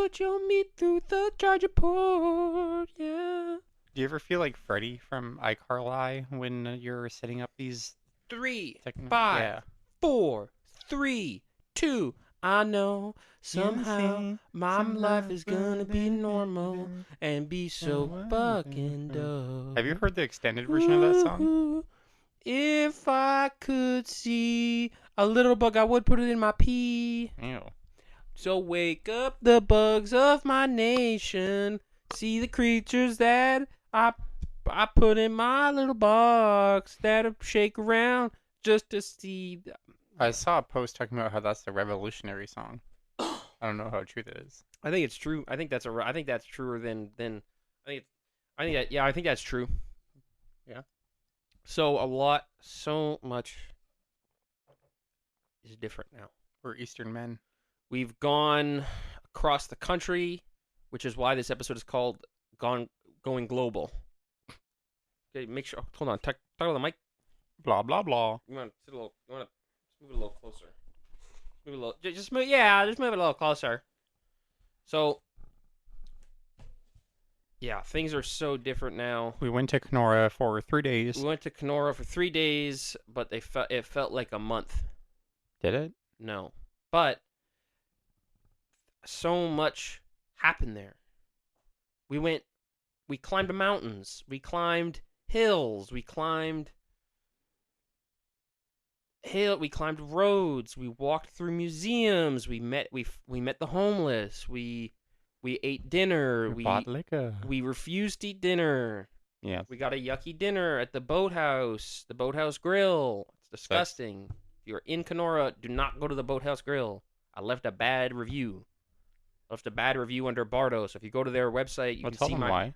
but you'll meet through the charger port. Yeah. Do you ever feel like Freddy from iCarly when you're setting up these 3, techno? 5, Yeah. 4, 3, 2. I know somehow my life is gonna be normal and be so fucking dope. Have you heard the extended version of that song? Ooh, if I could see a little bug, I would put it in my pee. Ew. So wake up the bugs of my nation. See the creatures that I put in my little box that'll shake around just to see. I saw a post talking about how that's the revolutionary song. I don't know how true that is. I think it's true. I think that's truer than I think that's true. Yeah. So much is different now. We're Eastern men. We've gone across the country, which is why this episode is called Going Global. Okay, make sure. Hold on. Talk to the mic. Blah blah blah. You want to sit a little? You want to move it a little closer? Move it a little. Just move. Yeah, just move it a little closer. So, yeah, things are so different now. We went to Kenora for 3 days. We went to Kenora for 3 days, but it felt like a month. Did it? No, but so much happened there. We climbed mountains, we climbed hills, we climbed roads, we walked through museums, we met the homeless, we ate dinner, We bought liquor. we refused to eat dinner. Yeah. We got a yucky dinner at the Boathouse Grill. It's disgusting. If you're in Kenora, do not go to the Boathouse Grill. I left a bad review. Under Bardo. So if you go to their website, you Well, can tell see them my. why.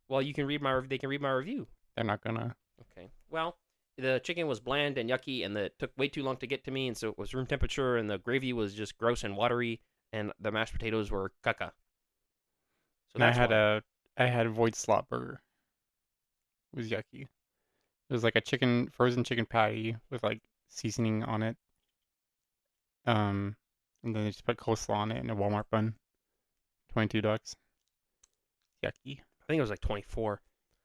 Well, you can read they can read my review. They're not gonna. Okay. Well, the chicken was bland and yucky, and it took way too long to get to me, and so it was room temperature, and the gravy was just gross and watery, and the mashed potatoes were caca. So And I that's had why. I had Void Slot Burger. It was yucky. It was like a frozen chicken patty with like seasoning on it. And then they just put coleslaw on it in a Walmart bun. $22. Yucky. I think it was like 24.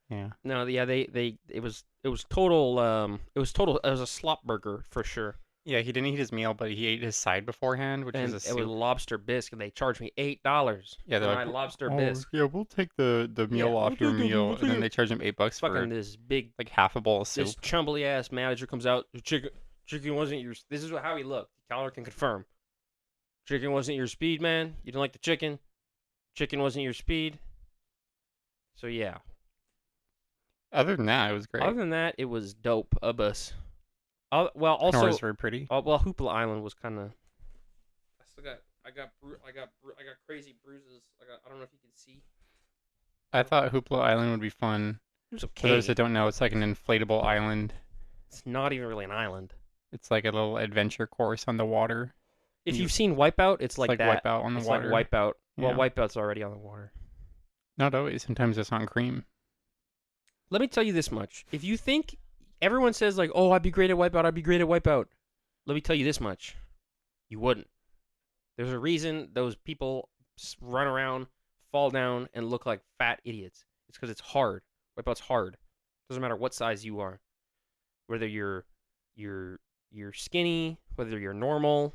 Yeah. No, yeah, it was total it was a slop burger for sure. Yeah, he didn't eat his meal, but he ate his side beforehand, which And was a it was soup. lobster bisque, and they charged me $8 Yeah, for they're my like, lobster oh, bisque. yeah, we'll take the meal Yeah, off we'll your take it, meal, we'll and take then it. they charge him $8 for Fucking this big like half a bowl of soup. this chumbly ass manager comes out. Chicken wasn't your. This is how he looked. Caller can confirm. Chicken wasn't your speed, man. You didn't like the chicken. Chicken wasn't your speed. So yeah. Other than that, it was great. Other than that, it was dope. Well, also, Kenora's very pretty. well, Hoopla Island was kind of. I got crazy bruises. I don't know if you can see. I thought Hoopla Island would be fun. It was For those okay. that don't know, it's like an inflatable island. It's not even really an island. It's like a little adventure course on the water. If You- you've seen Wipeout, it's like that. Wipeout on the It's water. like Wipeout. Well, Yeah. Wipeout's already on the water. Not always. Sometimes it's on cream. Let me tell you this much. If you think everyone says like, "Oh, I'd be great at Wipeout," let me tell you this much: you wouldn't. There's a reason those people run around, fall down, and look like fat idiots. It's because it's hard. Wipeout's hard. Doesn't matter what size you are, whether you're skinny, whether you're normal,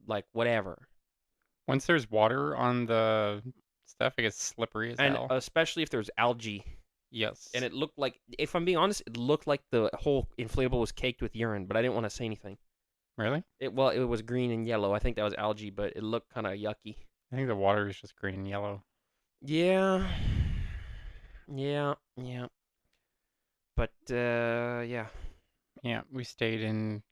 like whatever. Once there's water on the stuff, it gets slippery as And hell. especially if there's algae. Yes. And it looked like, if I'm being honest, it looked like the whole inflatable was caked with urine, but I didn't want to say anything. Really? It was green and yellow. I think that was algae, but it looked kind of yucky. I think the water is just green and yellow. Yeah. But yeah, Yeah, we stayed in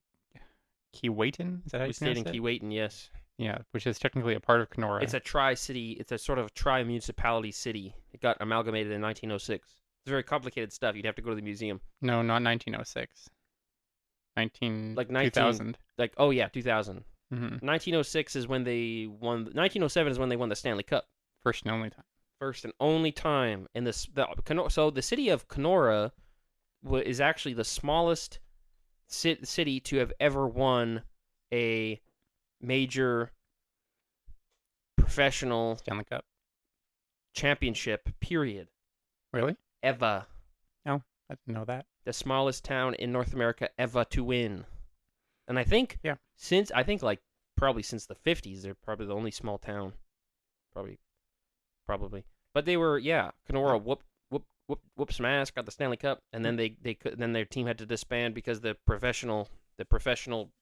Keewatin. Is that how we you stayed in pronounce it? Keewatin. Yes, Yeah, which is technically a part of Kenora. it's a tri-city. It's a sort of tri-municipality city. It got amalgamated in 1906. It's very complicated stuff. You'd have to go to the museum. No, not 1906. 2000. Like, oh yeah, 2000. Mm-hmm. 1906 is when they won. 1907 is when they won the Stanley Cup. First and only time. First and only time in this. So the city of Kenora is actually the smallest city to have ever won a major professional Stanley Cup. championship, period. Really? Ever. No, I didn't know that. The smallest town in North America ever to win. And I think Yeah. probably since the 50s, they're probably the only small town. Probably. But they were, Kenora whoop smash, got the Stanley Cup, and then then their team had to disband because the professional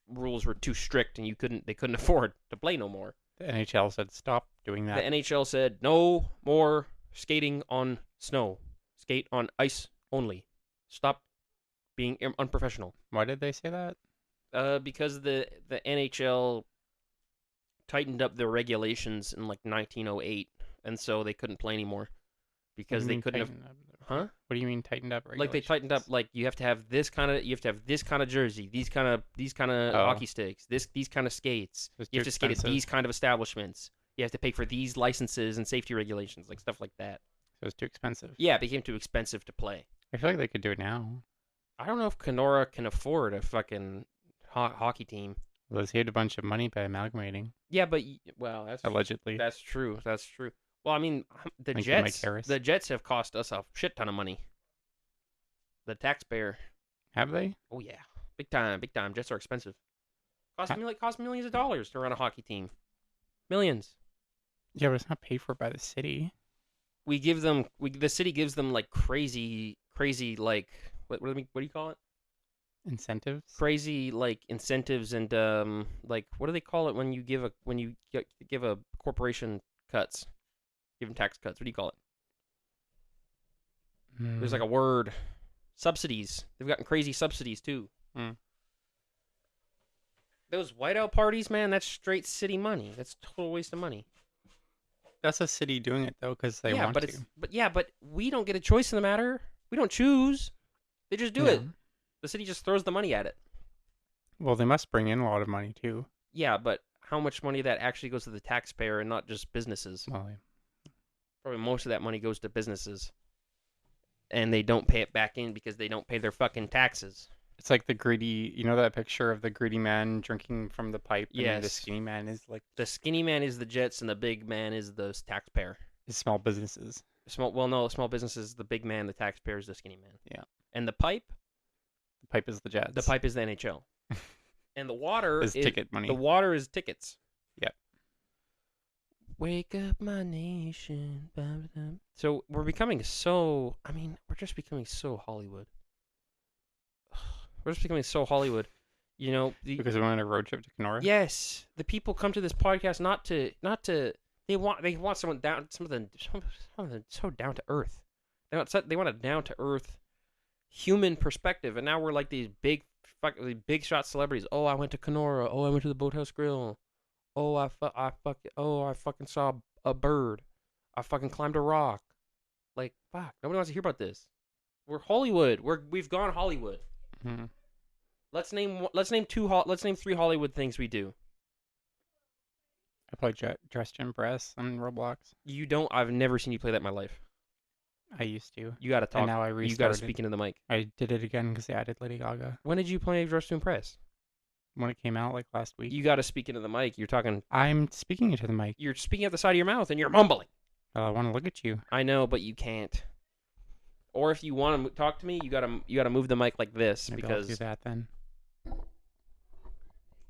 rules were too strict and they couldn't afford to play no more. The NHL said stop doing The that. NHL said no more skating on snow. Skate on ice only. Stop being unprofessional. Why did they say that? Because the NHL tightened up their regulations in like 1908, and so they couldn't play anymore because they couldn't have. Huh? What do you mean tightened up? Like they tightened up, like you have to have this kind of jersey, these kind of hockey sticks, these kind of skates. You have to skate at these kind of establishments. You have to pay for these licenses and safety regulations, like stuff like that. So it's too expensive. Yeah, it became too expensive to play. I feel like they could do it now. I don't know if Kenora can afford a fucking hockey team. Well, they saved a bunch of money by amalgamating. Yeah, but that's allegedly. That's true. That's true. Well, I mean, the Jets have cost us a shit ton of money. The taxpayer. Have they? Oh yeah, big time, big time. Jets are expensive. Cost millions of dollars to run a hockey team. Millions. Yeah, but it's not paid for by the city. The city gives them like crazy like what do you call it? Incentives. Crazy like incentives and like what do they call it when you give a corporation cuts? Give them tax cuts. What do you call it? There's like a word. Subsidies. They've gotten crazy subsidies too. Those whiteout parties, man, that's straight city money. That's total waste of money. That's a city doing it though, because they want to. But we don't get a choice in the matter. We don't choose. They just do it. The city just throws the money at it. Well, they must bring in a lot of money too. Yeah, but how much money of that actually goes to the taxpayer and not just businesses? Well, probably most of that money goes to businesses. And they don't pay it back in because they don't pay their fucking taxes. It's like the greedy, you know that picture of the greedy man drinking from the pipe? Yes. And the skinny man is like... The skinny man is the Jets and the big man is the taxpayer. The small businesses. Small businesses, the big man, the taxpayer is the skinny man. Yeah. And the pipe? The pipe is the Jets. The pipe is the NHL. And the water is ticket money. The water is tickets. Yep. Wake up, my nation. So we're just becoming so Hollywood. We're just becoming so Hollywood. You know, because we went on a road trip to Kenora? Yes. The people come to this podcast not to they want someone something so down to earth. They want a down to earth human perspective, and now we're like these big shot celebrities. Oh, I went to Kenora. Oh, I went to the Boathouse Grill. Oh, I fucking saw a bird. I fucking climbed a rock. Like, fuck, nobody wants to hear about this. We're Hollywood. We've gone Hollywood. Mm-hmm. Let's name 3 Hollywood things we do. I play Dress to Impress on Roblox. You don't. I've never seen you play that in my life. I used to. You gotta talk. And now I restarted. You gotta speak into the mic. I did it again because they added Lady Gaga. When did you play Dress to Impress? When it came out, like last week. You gotta speak into the mic. You're talking. I'm speaking into the mic. You're speaking out the side of your mouth and you're mumbling. I want to look at you. I know, but you can't. Or if you want to talk to me, you gotta move the mic like this. Maybe because I'll do that then.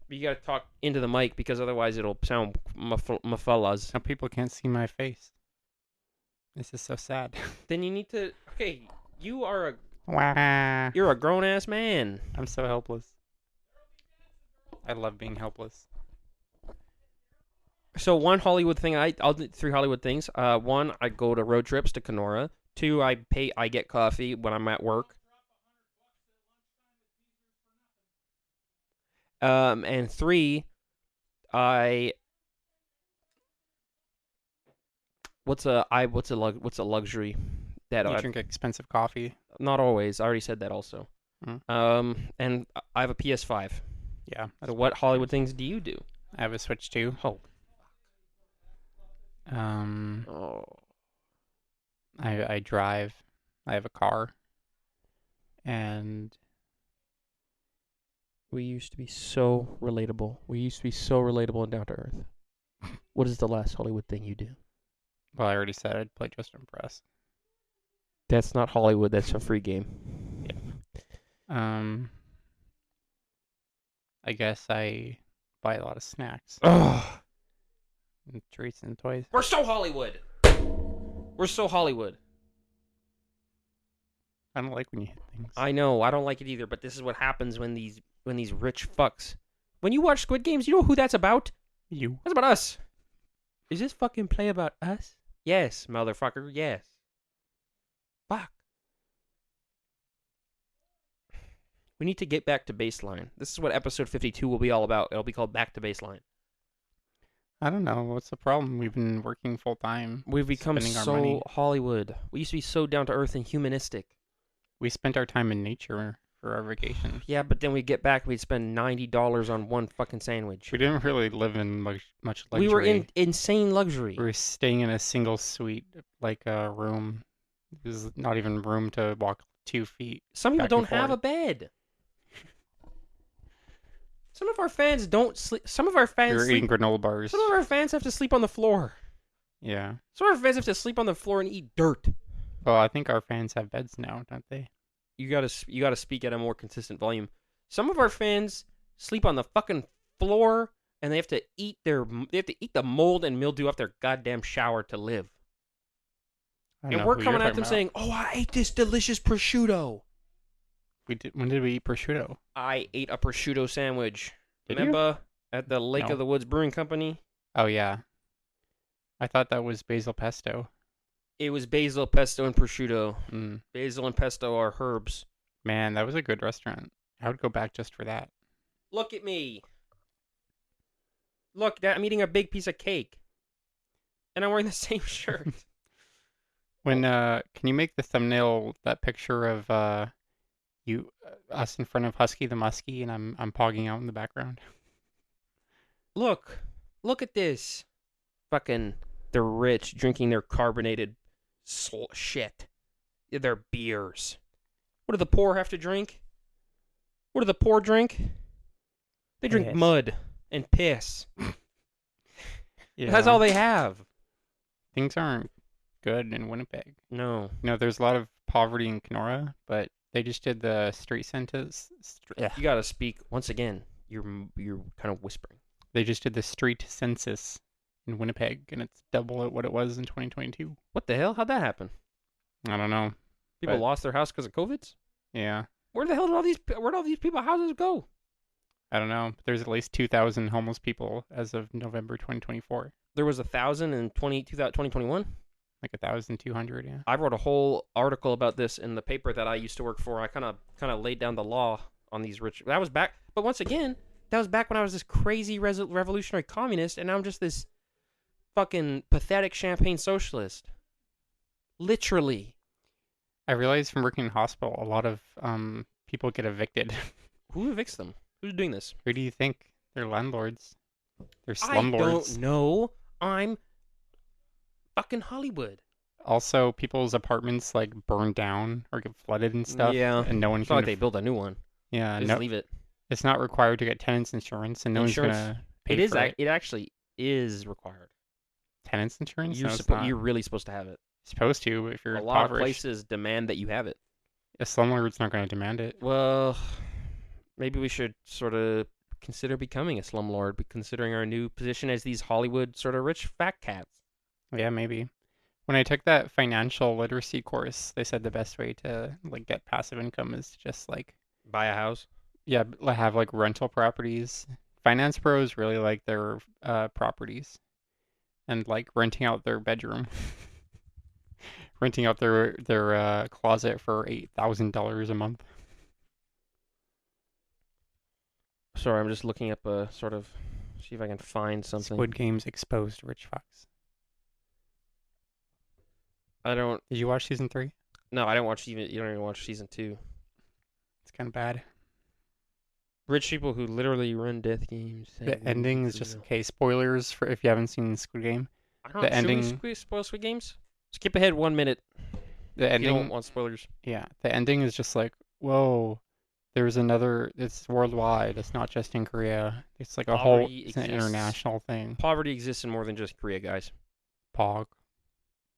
You gotta talk into the mic because otherwise it'll sound muffallas. Now people can't see my face. This is so sad. Then you need to. Okay, you're Wah. a grown ass man. I'm so helpless. I love being helpless. So one Hollywood thing, I'll do 3 Hollywood things. 1, I go to road trips to Kenora. 2, I get coffee when I'm at work. And 3, what's a luxury that You drink expensive coffee. Not always. I already said that also. And I have a PS5. Yeah. So what Hollywood things do you do? I have a Switch too. Oh. I drive. I have a car. And we used to be so relatable. We used to be so relatable and down to earth. What is the last Hollywood thing you do? Well, I already said I'd play Just Impress. That's not Hollywood. That's a free game. Um, I guess I buy a lot of snacks, Ugh. and treats, and toys. We're so Hollywood. We're so Hollywood. I don't like when you hit things. I know. I don't like it either. But this is what happens when these rich fucks. When you watch Squid Games, you know who that's about? You. That's about us. Is this fucking play about us? Yes, motherfucker. Yes. Fuck. We need to get back to baseline. This is what episode 52 will be all about. It'll be called Back to Baseline. I don't know. What's the problem? We've been working full time. We've become spending our so money. Hollywood. We used to be so down to earth and humanistic. We spent our time in nature for our vacation. Yeah, but then we'd get back, we'd spend $90 on one fucking sandwich. We didn't really live in much luxury. We were in insane luxury. We were staying in a single suite, like a room. There's not even room to walk 2 feet. Some people back and don't have a forth. bed. Some of our fans don't sleep. Some of our We fans were sleep. eating granola bars. Some of our fans have to sleep on the floor. Yeah. Some of our fans have to sleep on the floor and eat dirt. Well, I think our fans have beds now, don't they? You gotta speak at a more consistent volume. Some of our fans sleep on the fucking floor, and they have to eat the mold and mildew off their goddamn shower to live. I don't And know we're who coming you're at them talking about. saying, "Oh, I ate this delicious prosciutto. When did we eat prosciutto? I ate a prosciutto sandwich. Did you? Remember at the Lake No. of the Woods Brewing Company? Oh yeah. I thought that was basil pesto. It was basil, pesto, and prosciutto. Mm. Basil and pesto are herbs. Man, that was a good restaurant. I would go back just for that. Look at me. Look, I'm eating a big piece of cake. And I'm wearing the same shirt. When can you make the thumbnail that picture of us in front of Husky the Muskie and I'm pogging out in the background? Look at this. Fucking, they're rich, drinking their carbonated shit. Their beers. What do the poor have to drink? What do the poor drink? They drink Piss. mud and piss. Yeah. That's all they have. Things aren't good in Winnipeg. No. You know, there's a lot of poverty in Kenora, but they just did the street census. You gotta speak once again. You're kind of whispering. They just did the street census in Winnipeg, and it's double what it was in 2022. What the hell? How'd that happen? I don't know. People But- lost their house because of COVID? Yeah, Where'd all these people houses go? I don't know. But there's at least 2,000 homeless people as of November 2024. There was 1,000 in 2021. Like 1,200. Yeah. I wrote a whole article about this in the paper that I used to work for. I kind of laid down the law on these rich. That was back, but once again, that was back when I was this crazy revolutionary communist, and now I'm just this fucking pathetic champagne socialist. Literally. I realized from working in hospital, a lot of people get evicted. Who evicts them? Who's doing this? Who do you think? They're landlords. They're I slumlords. don't know. I'm fucking Hollywood. Also, people's apartments like burn down or get flooded and stuff. Yeah. And no one It's can. not like they build a new one. Yeah. They No, just leave it. it's not required to get tenants insurance, and no Insurance- one's gonna pay It is. for it. It actually is required. Tenants insurance? You're No, it's not. you're really supposed to have it. Supposed to if you're A lot of impoverished. places demand that you have it. A slumlord's not going to demand it. Well, maybe we should sort of consider becoming a slumlord, considering our new position as these Hollywood sort of rich fat cats. Yeah, maybe. When I took that financial literacy course, they said the best way to like get passive income is to just like Buy a house. have like rental properties. Finance pros really like their properties and like renting out their bedroom. Renting out their closet for $8,000 a month. Sorry, I'm just looking up a sort of see if I can find something. Squid Games exposed rich fucks. I don't. Did you watch season 3? No, I don't watch even. You don't even watch season 2. It's kind of bad. Rich people who literally run death games. The ending is just okay. Spoilers for if you haven't seen Squid Game. I don't. the Should we ending- spoil Squid Games? Skip ahead 1 minute. The If you don't ending, want spoilers. yeah, the ending is just like, whoa, There's another. It's worldwide. It's not just in Korea. It's like a whole. Poverty It's an exists. international thing. Poverty exists in more than just Korea, guys. Pog.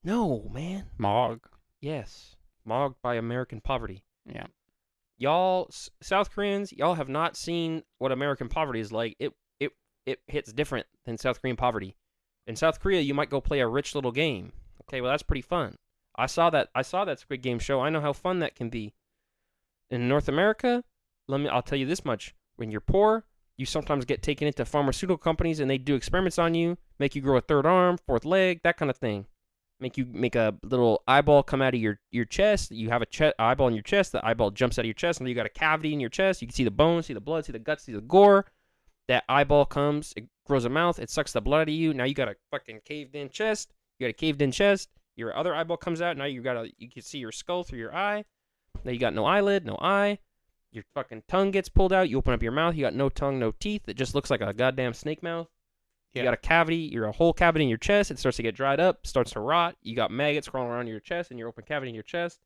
No, man. Mog. Yes. Mogged by American poverty. Yeah. Y'all, South Koreans, y'all have not seen what American poverty is like. It hits different than South Korean poverty. In South Korea, you might go play a rich little game. Okay, well that's pretty fun. I saw that Squid Game show. I know how fun that can be. In North America, I'll tell you this much. When you're poor, you sometimes get taken into pharmaceutical companies and they do experiments on you, make you grow a third arm, fourth leg, that kind of thing. Make a little eyeball come out of your chest. You have a eyeball in your chest. The eyeball jumps out of your chest, and you got a cavity in your chest. You can see the bones, see the blood, see the guts, see the gore. That eyeball comes, it grows a mouth, it sucks the blood out of you. Now you got a fucking caved in chest. You got a caved in chest. Your other eyeball comes out. Now you can see your skull through your eye. Now you got no eyelid, no eye. Your fucking tongue gets pulled out. You open up your mouth. You got no tongue, no teeth. It just looks like a goddamn snake mouth. You got a cavity. You're a whole cavity in your chest. It starts to get dried up, starts to rot. You got maggots crawling around your chest and your open cavity in your chest.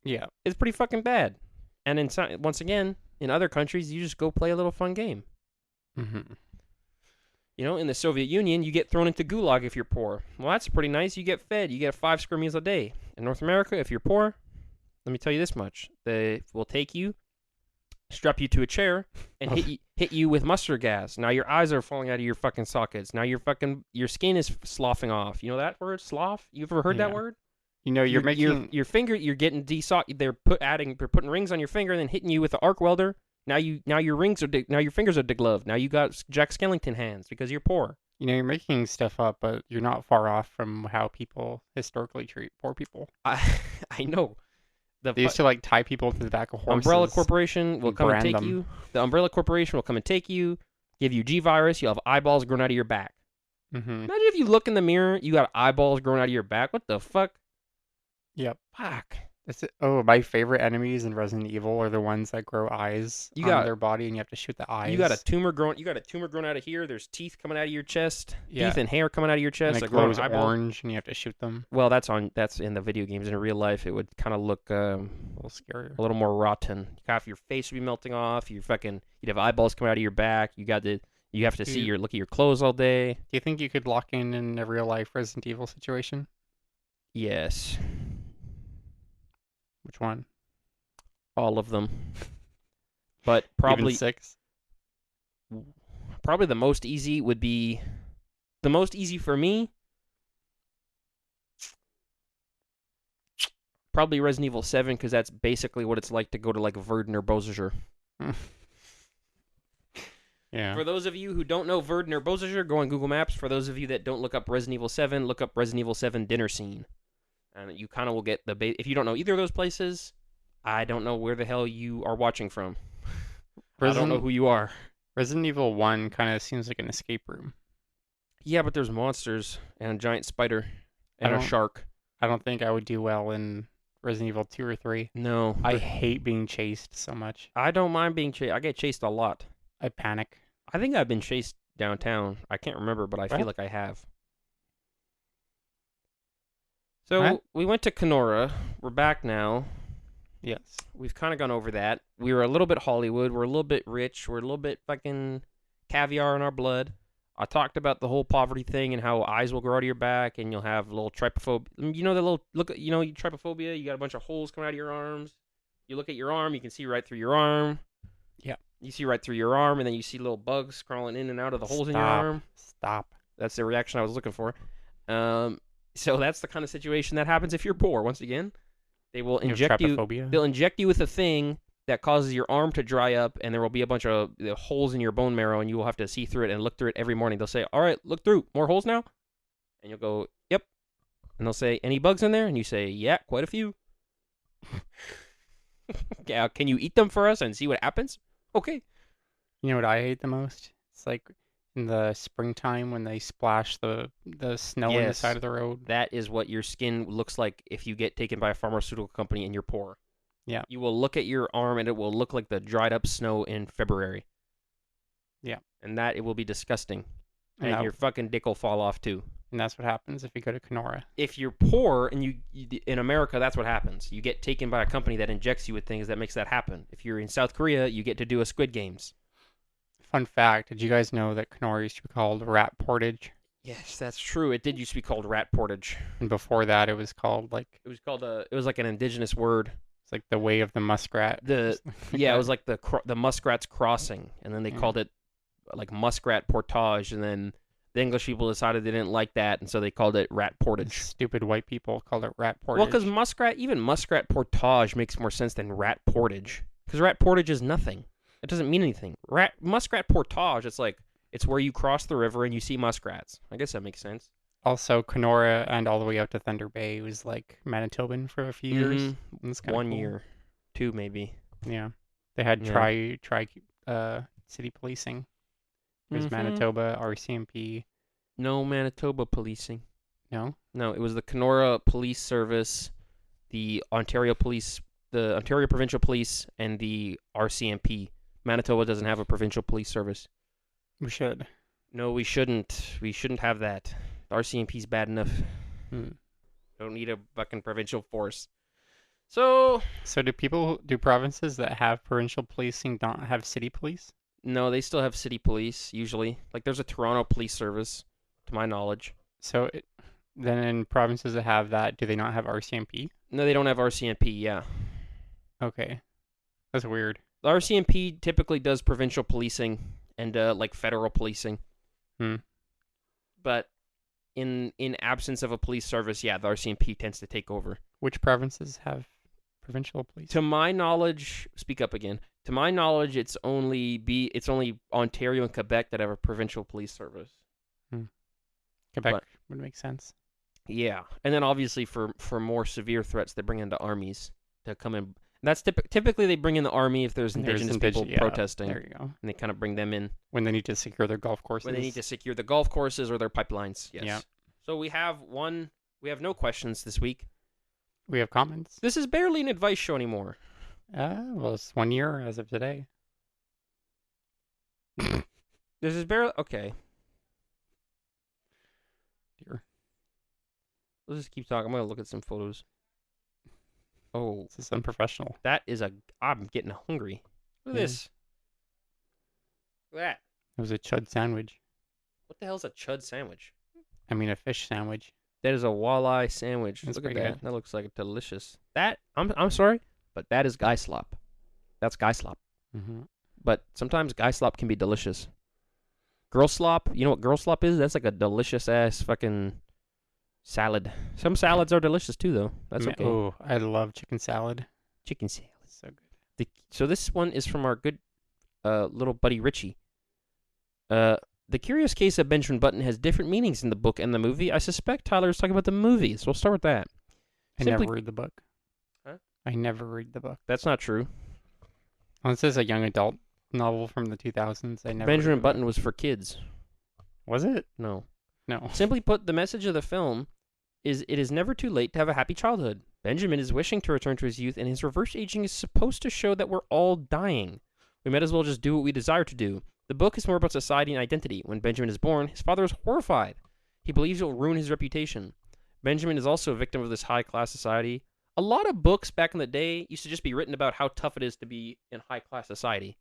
Yeah. It's pretty fucking bad. And once again, in other countries, you just go play a little fun game. Mm-hmm. You know, in the Soviet Union, you get thrown into gulag if you're poor. Well, that's pretty nice. You get fed. You get 5 square meals a day. In North America, if you're poor, let me tell you this much: they will take you, strap you to a chair, and hit you with mustard gas. Now your eyes are falling out of your fucking sockets. Now your skin is sloughing off. You know that word, slough? You ever heard that word? You know, you're making your finger. You're getting They're putting rings on your finger and then hitting you with the arc welder. Now your fingers are degloved. Now you got Jack Skellington hands because you're poor. You know, you're making stuff up, but you're not far off from how people historically treat poor people. I know. They used to like tie people to the back of horses. Umbrella Corporation will come and take them. you. The Umbrella Corporation will come and take you, give you G-virus. You'll have eyeballs growing out of your back. Mm-hmm. Imagine if you look in the mirror, you got eyeballs growing out of your back. What the fuck? Yep. Fuck. That's it. Oh, my favorite enemies in Resident Evil are the ones that grow eyes on their body, and you have to shoot the eyes. You got a tumor growing out of here. There's teeth coming out of your chest. Yeah. Teeth and hair coming out of your chest. And it glows orange, and you have to shoot them. Well, that's in the video games. In real life, it would kind of look a little scarier, a little more rotten. Half your face would be melting off. You'd have eyeballs coming out of your back. You have to look at your clothes all day. Do you think you could lock in a real life Resident Evil situation? Yes. Which one? All of them. But probably even 6. Probably the most easy for me. Probably Resident Evil 7 because that's basically what it's like to go to like Verdun or Bozger. Yeah. For those of you who don't know Verdun or Bozger, go on Google Maps. For those of you that don't look up Resident Evil 7, look up Resident Evil 7 dinner scene. And you kind of will get if you don't know either of those places, I don't know where the hell you are watching from. I don't know who you are. Resident Evil 1 kind of seems like an escape room. Yeah, but there's monsters and a giant spider and a shark. I don't think I would do well in Resident Evil 2 or 3. No. I hate being chased so much. I don't mind being chased. I get chased a lot. I panic. I think I've been chased downtown. I can't remember, but I feel like I have. So we went to Kenora. We're back now. Yes. We've kind of gone over that. We were a little bit Hollywood. We're a little bit rich. We're a little bit fucking caviar in our blood. I talked about the whole poverty thing and how eyes will grow out of your back and you'll have a little trypophobia. You know the little trypophobia? You got a bunch of holes coming out of your arms. You look at your arm, you can see right through your arm. Yeah. You see right through your arm and then you see little bugs crawling in and out of the holes in your arm. Stop. That's the reaction I was looking for. So that's the kind of situation that happens if you're poor. Once again, they will inject you. They'll inject you with a thing that causes your arm to dry up, and there will be a bunch of holes in your bone marrow, and you will have to see through it and look through it every morning. They'll say, "All right, look through. More holes now," and you'll go, "Yep." And they'll say, "Any bugs in there?" And you say, "Yeah, quite a few." Can you eat them for us and see what happens? Okay. You know what I hate the most? It's like in the springtime when they splash the snow on the side of the road. That is what your skin looks like if you get taken by a pharmaceutical company and you're poor. Yeah. You will look at your arm and it will look like the dried up snow in February. Yeah. And it will be disgusting. And your fucking dick will fall off too. And that's what happens if you go to Kenora. If you're poor and you in America, that's what happens. You get taken by a company that injects you with things that makes that happen. If you're in South Korea, you get to do a Squid Games. Fun fact, did you guys know that Kenora used to be called Rat Portage? Yes, that's true. It did used to be called Rat Portage. And before that, it was called It was called it was like an indigenous word. it's like the Way of the Muskrat. The yeah, it was like the Muskrat's Crossing, and then they called it like Muskrat Portage, and then the English people decided they didn't like that, and so they called it Rat Portage. Stupid white people called it Rat Portage. Well, because Muskrat Portage makes more sense than Rat Portage, because Rat Portage is nothing. It doesn't mean anything. Muskrat Portage, it's where you cross the river and you see muskrats. I guess that makes sense. Also, Kenora and all the way out to Thunder Bay was like Manitoban for a few years. It's kinda 1 cool. year, 2 maybe. Yeah, they had Yeah. city policing. There's Manitoba, RCMP. No Manitoba policing. No, No, it was the Kenora Police Service, the Ontario Provincial Police, and the RCMP. Manitoba doesn't have a provincial police service. we should. No, we shouldn't. We shouldn't have that. The RCMP's bad enough. Don't need a fucking provincial force. So Do provinces that have provincial policing not have city police? no, they still have city police usually. Like there's a Toronto Police Service, to my knowledge. Then in provinces that have that, do they not have RCMP? No, they don't have RCMP. Yeah, Okay, that's weird. the RCMP typically does provincial policing and like federal policing. But in absence of a police service, yeah, the RCMP tends to take over. Which provinces have provincial police? To my knowledge, speak up again. To my knowledge, it's only Ontario and Quebec that have a provincial police service. Quebec would make sense. Yeah, and then obviously for more severe threats, they bring in the armies to come in. That's typically they bring in the army if there's indigenous people protesting. There you go. And they kind of bring them in when they need to secure their golf courses. when they need to secure the golf courses or their pipelines. Yes. Yeah. So we have no questions this week. We have comments. This is barely an advice show anymore. Well, it's 1 year as of today. This is barely okay. Dear. Let's just keep talking. I'm gonna look at some photos. Oh, This is unprofessional. I'm getting hungry. Look at Yeah. this. Look at that. It was a chud sandwich. What the hell is a chud sandwich? I mean, a fish sandwich. That is a walleye sandwich. That's Look at pretty that. good. That looks like delicious. I'm sorry, but that is guy slop. That's guy slop. Mm-hmm. But sometimes guy slop can be delicious. Girl slop, you know what girl slop is? That's like a delicious ass fucking salad. Some salads are delicious too, though. That's okay. Oh, I love chicken salad. Chicken salad. So good. So this one is from our good little buddy Richie. The Curious Case of Benjamin Button has different meanings in the book and the movie. I suspect Tyler is talking about the movie, so we'll start with that. I never read the book. Huh? I never read the book. That's not true. Unless it's a young adult novel from the 2000s. I never. Benjamin Button was for kids. Was it? No. No. Simply put, the message of the film is it is never too late to have a happy childhood. Benjamin is wishing to return to his youth, and his reverse aging is supposed to show that we're all dying. We might as well just do what we desire to do. The book is more about society and identity. When Benjamin is born, his father is horrified. He believes it will ruin his reputation. Benjamin is also a victim of this high-class society. A lot of books back in the day used to just be written about how tough it is to be in high-class society.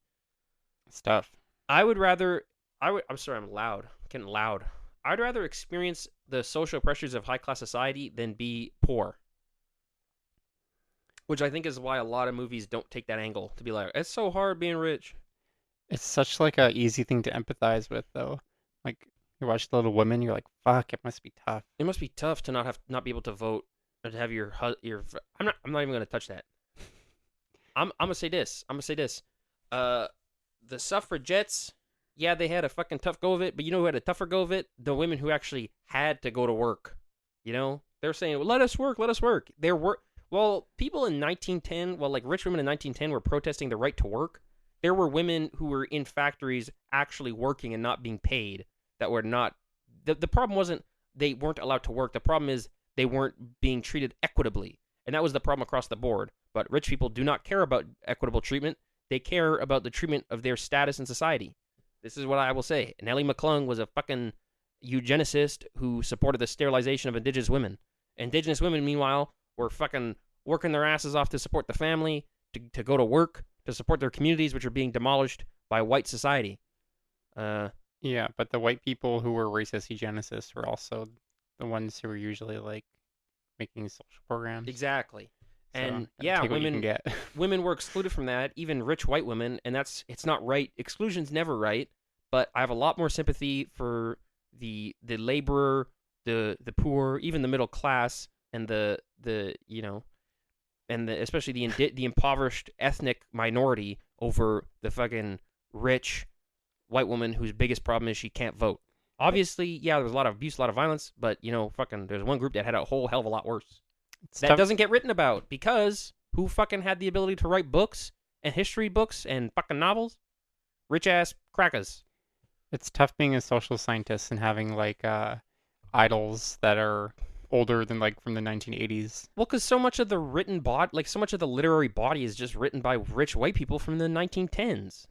It's tough. I'm sorry, I'm loud. I'm getting loud. I'd rather experience the social pressures of high-class society than be poor. Which I think is why a lot of movies don't take that angle, to be like, it's so hard being rich. It's such like a easy thing to empathize with, though. Like you watch Little Women, you're like, "Fuck, it must be tough." It must be tough to not be able to vote, or to have your. I'm not even gonna touch that. I'm gonna say this. The suffragettes, yeah, they had a fucking tough go of it, but you know who had a tougher go of it? The women who actually had to go to work. You know, they're saying, well, let us work. Well, people in 1910, like rich women in 1910 were protesting the right to work. There were women who were in factories actually working and not being paid that were not. The problem wasn't they weren't allowed to work. The problem is they weren't being treated equitably. And that was the problem across the board. But rich people do not care about equitable treatment. They care about the treatment of their status in society. This is what I will say. Nellie McClung was a fucking eugenicist who supported the sterilization of indigenous women. Indigenous women, meanwhile, were fucking working their asses off to support the family, to go to work, to support their communities, which are being demolished by white society. Yeah, but the white people who were racist eugenicists were also the ones who were usually like making social programs. Exactly. So, And take what you can get. women were excluded from that, even rich white women, and it's not right. Exclusion's never right, but I have a lot more sympathy for the laborer, the poor, even the middle class, and the and especially the impoverished ethnic minority over the fucking rich white woman whose biggest problem is she can't vote. Obviously, yeah, there was a lot of abuse, a lot of violence, but fucking there's one group that had a whole hell of a lot worse. It's That tough. doesn't get written about because who fucking had the ability to write books and history books and fucking novels? Rich ass crackers. It's tough being a social scientist and having like idols that are older than like from the 1980s. Well, because so much of the written body, like so much of the literary body, is just written by rich white people from the 1910s.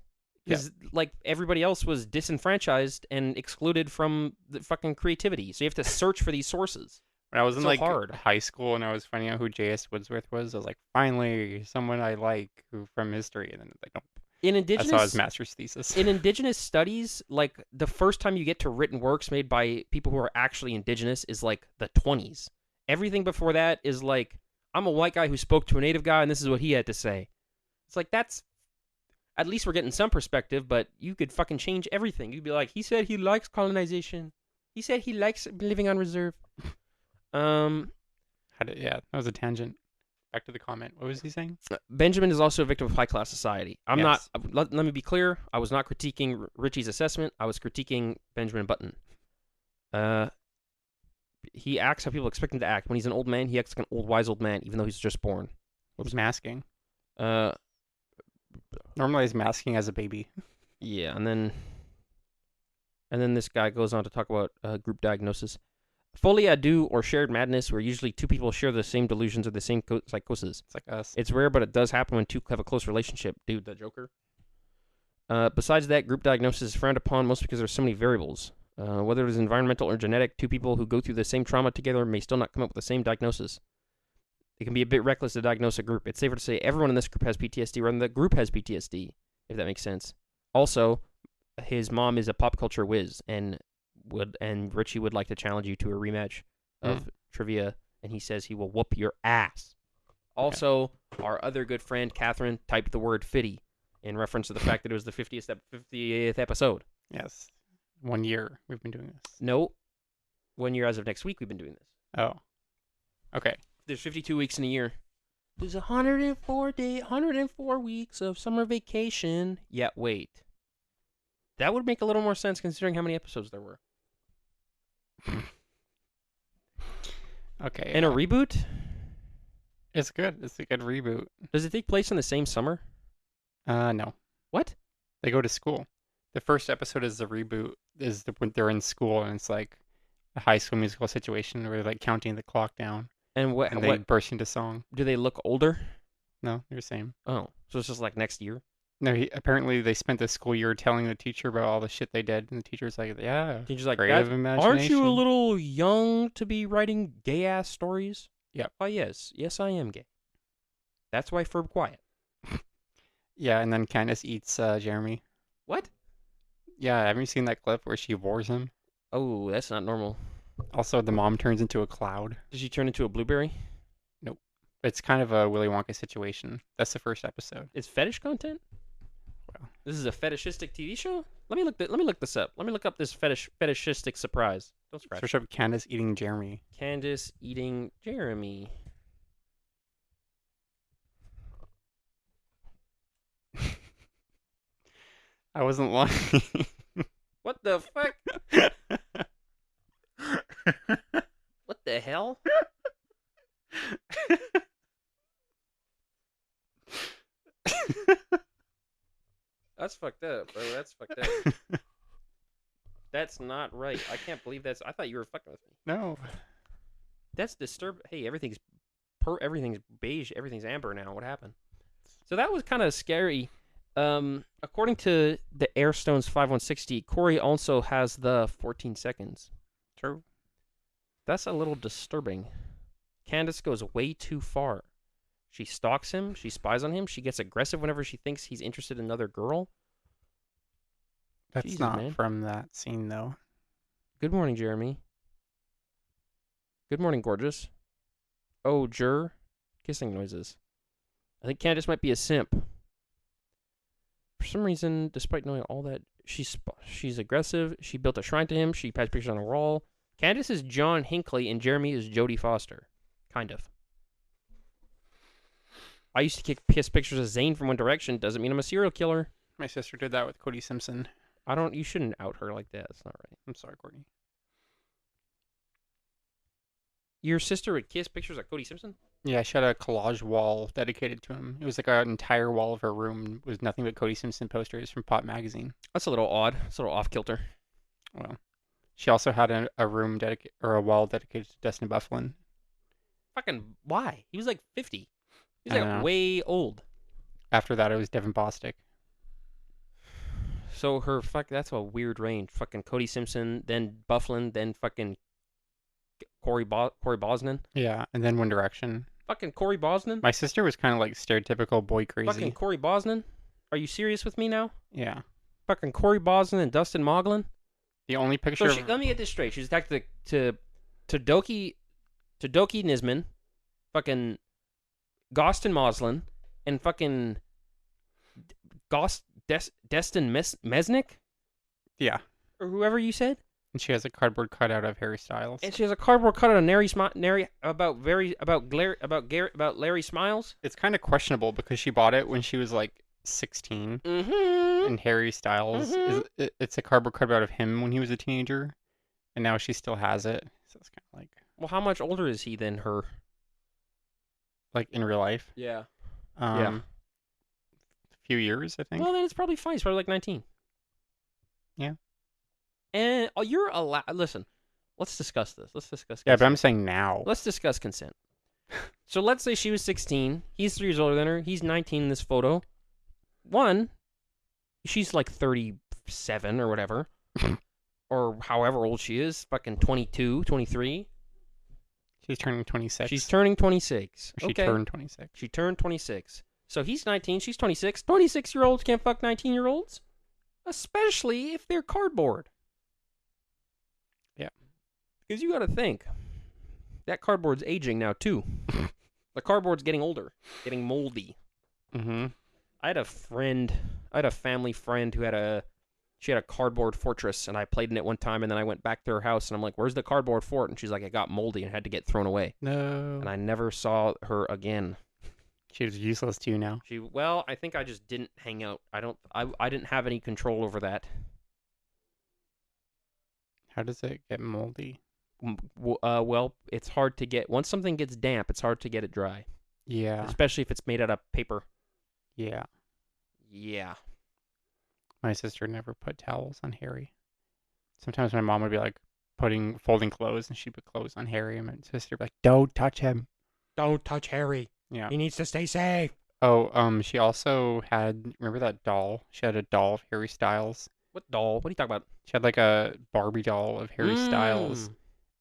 Because like everybody else was disenfranchised and excluded from the fucking creativity, so you have to search for these sources. When I was in So like hard. high school and I was finding out who J.S. Woodsworth was, I was like, finally, someone I like who from history. And then like, nope. In I saw his indigenous master's thesis. in indigenous studies, like the first time you get to written works made by people who are actually indigenous is like the 20s. Everything before that is like, I'm a white guy who spoke to a native guy and this is what he had to say. It's like, that's at least we're getting some perspective, but you could fucking change everything. You'd be like, he said he likes colonization. He said he likes living on reserve. Yeah, that was a tangent. Back to the comment. What was he saying? Benjamin is also a victim of high class society. I'm Yes. not. Let me be clear. I was not critiquing Richie's assessment. I was critiquing Benjamin Button. He acts how people expect him to act. When he's an old man, he acts like an old wise old man, even though he's just born. He's masking. Uh, Normally, he's masking as a baby. yeah, and then this guy goes on to talk about group diagnosis. Folie à deux or shared madness, where usually two people share the same delusions or the same psychosis. It's like us. It's rare, but it does happen when two have a close relationship. Dude, the Joker. Besides that, group diagnosis is frowned upon mostly because there's so many variables. Whether it is environmental or genetic, two people who go through the same trauma together may still not come up with the same diagnosis. It can be a bit reckless to diagnose a group. It's safer to say everyone in this group has PTSD rather than the group has PTSD, if that makes sense. Also, his mom is a pop culture whiz, and Richie would like to challenge you to a rematch of trivia, and he says he will whoop your ass. Also, our other good friend Catherine typed the word "fitty" in reference to the fact that it was the 50th episode. Yes. 1 year we've been doing this. No, 1 year as of next week we've been doing this. Oh. Okay. There's 52 weeks in a year. There's 104 weeks of summer vacation. Yeah, wait. That would make a little more sense considering how many episodes there were. Okay. And a reboot? It's good. It's a good reboot. Does it take place in the same summer? No. What? They go to school. The first episode is the reboot. When they're in school and it's like a High School Musical situation where they're like counting the clock down And what? and they burst into song. Do they look older? No, they're the same. Oh, so it's just like next year. No, apparently they spent the school year telling the teacher about all the shit they did, and the teacher's like, "Yeah, Teacher's like, creative imagination." aren't you a little young to be writing gay ass stories? Yep. Why, yes, I am gay. That's why Ferb quiet. Yeah, and then Candace eats Jeremy. What? Yeah, haven't you seen that clip where she wars him? Oh, that's not normal. Also, the mom turns into a cloud. Did she turn into a blueberry? Nope. It's kind of a Willy Wonka situation. That's the first episode. It's fetish content. Well, This is a fetishistic TV show. Let me look this up. Let me look up this fetishistic surprise. Don't scratch. search up Candace eating Jeremy. Candace eating Jeremy. I wasn't lying. What the fuck? What the hell? That's fucked up, bro. That's fucked up. That's not right. I can't believe that's. I thought you were fucking with me. No. That's disturbing. Hey, everything's beige. Everything's amber now. What happened? So that was kind of scary. According to the Airstones 5160, Corey also has the 14 seconds. True. That's a little disturbing. Candace goes way too far. She stalks him. She spies on him. She gets aggressive whenever she thinks he's interested in another girl. That's Jesus, not man. from that scene, though. Good morning, Jeremy. Good morning, gorgeous. Oh, Jur. Kissing noises. I think Candace might be a simp. For some reason, despite knowing all that, she's aggressive. She built a shrine to him. She has pictures on a wall. Candace is John Hinckley, and Jeremy is Jodie Foster. Kind of. I used to kiss pictures of Zayn from One Direction. Doesn't mean I'm a serial killer. My sister did that with Cody Simpson. You shouldn't out her like that. That's not right. I'm sorry, Courtney. Your sister would kiss pictures of Cody Simpson? Yeah, she had a collage wall dedicated to him. It was like an entire wall of her room was nothing but Cody Simpson posters from Pop Magazine. That's a little odd. It's a little off kilter. Well, she also had a room or a wall dedicated to Dustin Bufflin. Fucking why? He was like 50. He I was don't like know. way old. After that, it was Devin Bostick. So that's a weird range. Fucking Cody Simpson, then Bufflin, then fucking Corey Bosnan. Yeah, and then One Direction. Fucking Corey Bosnan? My sister was kind of like stereotypical boy crazy. Fucking Corey Bosnan? Are you serious with me now? Yeah. Fucking Corey Bosnan and Dustin Moglen? The only picture So let me get this straight. She's attacked to Doki Nisman, fucking Gostin Moslin, and fucking Destin Mesnick? Yeah. Or whoever you said? And she has a cardboard cutout of Harry Styles. And she has a cardboard cutout of about Larry Smiles. It's kind of questionable because she bought it when she was like 16. Mm-hmm. And Harry Styles it's a cardboard cutout of him when he was a teenager, and now she still has it. So it's kind of like Well, how much older is he than her? like in real life. Yeah. A few years, I think. Well, then it's probably fine. He's probably like 19. Yeah. And you're allowed. Listen, let's discuss this. Let's discuss. Yeah, but I'm consent. saying now. Let's discuss consent. So let's say she was 16. He's 3 years older than her. He's 19 in this photo. One, she's like 37 or whatever. Or however old she is. Fucking 22, 23. She's turning 26. She's turning 26. She Okay. turned 26. She turned 26. So he's 19. She's 26. 26-year-olds can't fuck 19-year-olds. Especially if they're cardboard. Yeah. Because you got to think. That cardboard's aging now, too. The cardboard's getting older. Getting moldy. Mm-hmm. I had a family friend who she had a cardboard fortress, and I played in it one time, and then I went back to her house, and I'm like, where's the cardboard fort? And she's like, it got moldy and had to get thrown away. No. And I never saw her again. She was useless to you now. I think I just didn't hang out. I didn't have any control over that. How does it get moldy? Well, it's hard to get, once something gets damp, it's hard to get it dry. Yeah. Especially if it's made out of paper. Yeah. Yeah. My sister never put towels on Harry. Sometimes my mom would be like folding clothes, and she'd put clothes on Harry, and my sister would be like, don't touch him. Don't touch Harry. Yeah. He needs to stay safe. Oh, she also remember that doll? She had a doll of Harry Styles. What doll? What are you talking about? She had like a Barbie doll of Harry Styles,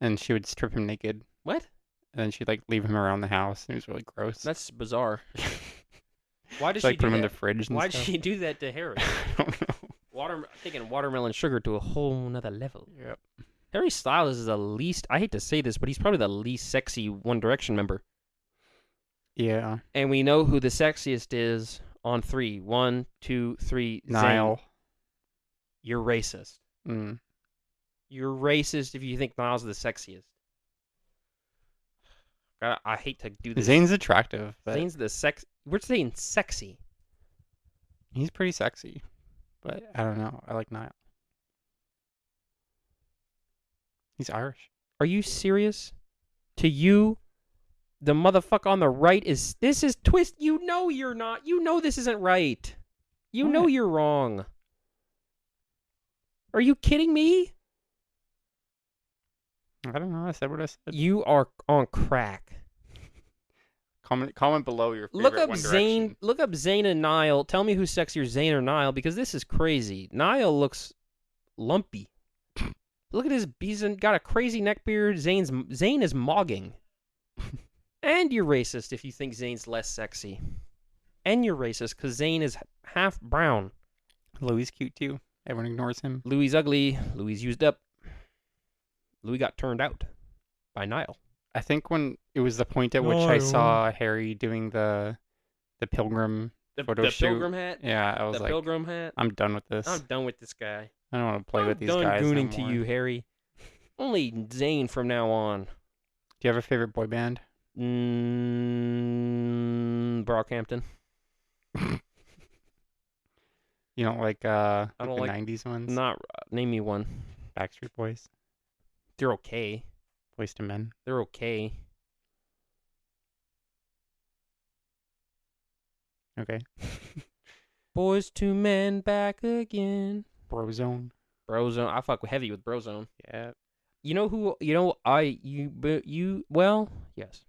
and she would strip him naked, What? and then she'd like leave him around the house, and it was really gross. That's bizarre. Why did She'd, like she put do him in that? the fridge and Why'd stuff. she do that to Harry? I don't know. Taking watermelon sugar to a whole nother level. Yep. Harry Styles is the least, I hate to say this, but he's probably the least sexy One Direction member. Yeah. And we know who the sexiest is on 3. 1, 2, 3. Niall. Zayn. You're racist. Mm. You're racist if you think Niall's the sexiest. I hate to do this. Zayn's attractive, but Zayn's the sex. We're saying sexy. he's pretty sexy. But I don't know. I like Niall. He's Irish. Are you serious? To you, the motherfucker on the right this is twist. You know you're not. You know this isn't right. You know What? you're wrong. Are you kidding me? I don't know. I said what I said. You are on crack. Comment below your favorite Look up One Zayn. Direction. Look up Zayn and Niall. Tell me who's sexier, Zayn or Niall, because this is crazy. Niall looks lumpy. Look at his. He's got a crazy neck beard. Zane is mogging. And you're racist if you think Zane's less sexy. And you're racist because Zane is half brown. Louis cute too. Everyone ignores him. Louis ugly. Louis used up. Louis got turned out by Niall. I think when it was the point at which I saw Harry doing the pilgrim photo shoot. Pilgrim hat. Yeah, I was like, Pilgrim hat. I'm done with this. I'm done with this guy. I don't want to play with these I'm guys done gooning anymore. to you, Harry. Only Zane from now on. Do you have a favorite boy band? Brockhampton. You don't like I don't the like 90s ones? Not name me one. Backstreet Boys, They're okay. Boys to Men. They're okay. Okay. Boys to Men back again. Brozone. Brozone. I fuck heavy with Brozone. Yeah. You know who? You know Well, yes.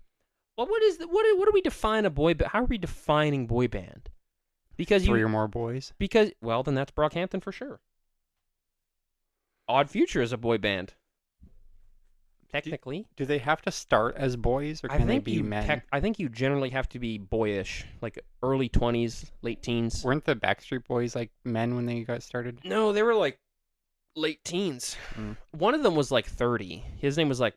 Well, what do we define a boy? How are we defining boy band? Because Three or more boys. Because then that's Brockhampton for sure. Odd Future is a boy band. Technically, Do they have to start as boys or can they be men? I think you generally have to be boyish, like early 20s, late teens. Weren't the Backstreet Boys like men when they got started? No, they were like late teens. One of them was like 30. His name was like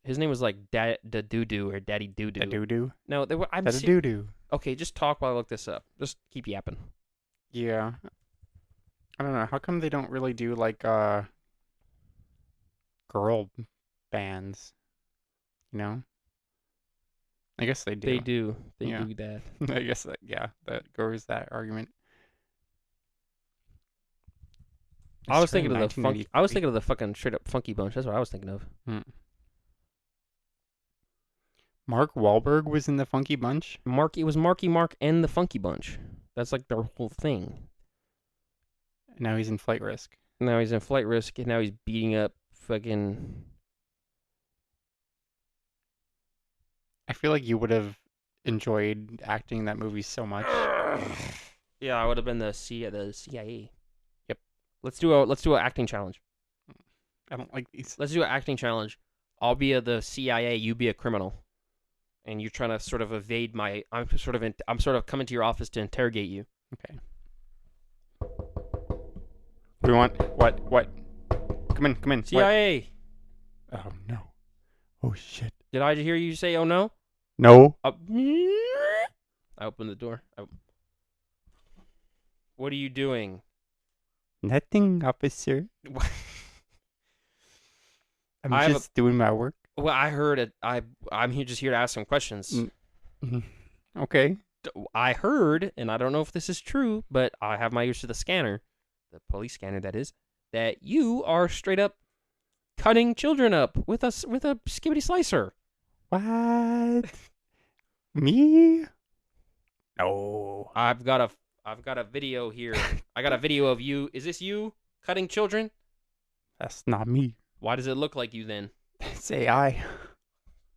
His name was like Doo-Doo or Daddy Doo-Doo. Doo-Doo? No, they were. Doo-Doo. Okay, just talk while I look this up. Just keep yapping. Yeah. I don't know. How come they don't really do like girl bands? You know? I guess they do. They do. They Yeah. do that. I guess that goes that argument. I was thinking of the fucking straight up Funky Bunch. That's what I was thinking of. Mark Wahlberg was in the Funky Bunch? It was Marky Mark and the Funky Bunch. That's like their whole thing. Now he's in Flight Risk. Now he's in Flight Risk, and now he's beating up fucking... I feel like you would have enjoyed acting in that movie so much. Yeah, I would have been the CIA. Yep. Let's do an acting challenge. I don't like these. Let's do an acting challenge. I'll be the CIA, you be a criminal. And you're trying to sort of evade my... I'm sort of coming to your office to interrogate you. Okay. We want... What? Come in. CIA! What? Oh, no. Oh, shit. Did I hear you say, oh, no? No. I opened the door. What are you doing? Nothing, officer. I'm just doing my work. Well, I heard it. I'm just here to ask some questions. Okay. I heard, and I don't know if this is true, but I have my ears to the scanner, the police scanner that is, that you are straight up cutting children up with a skibbity slicer. What? Me? No. I've got a video here. I got a video of you. Is this you cutting children? That's not me. Why does it look like you then? It's AI.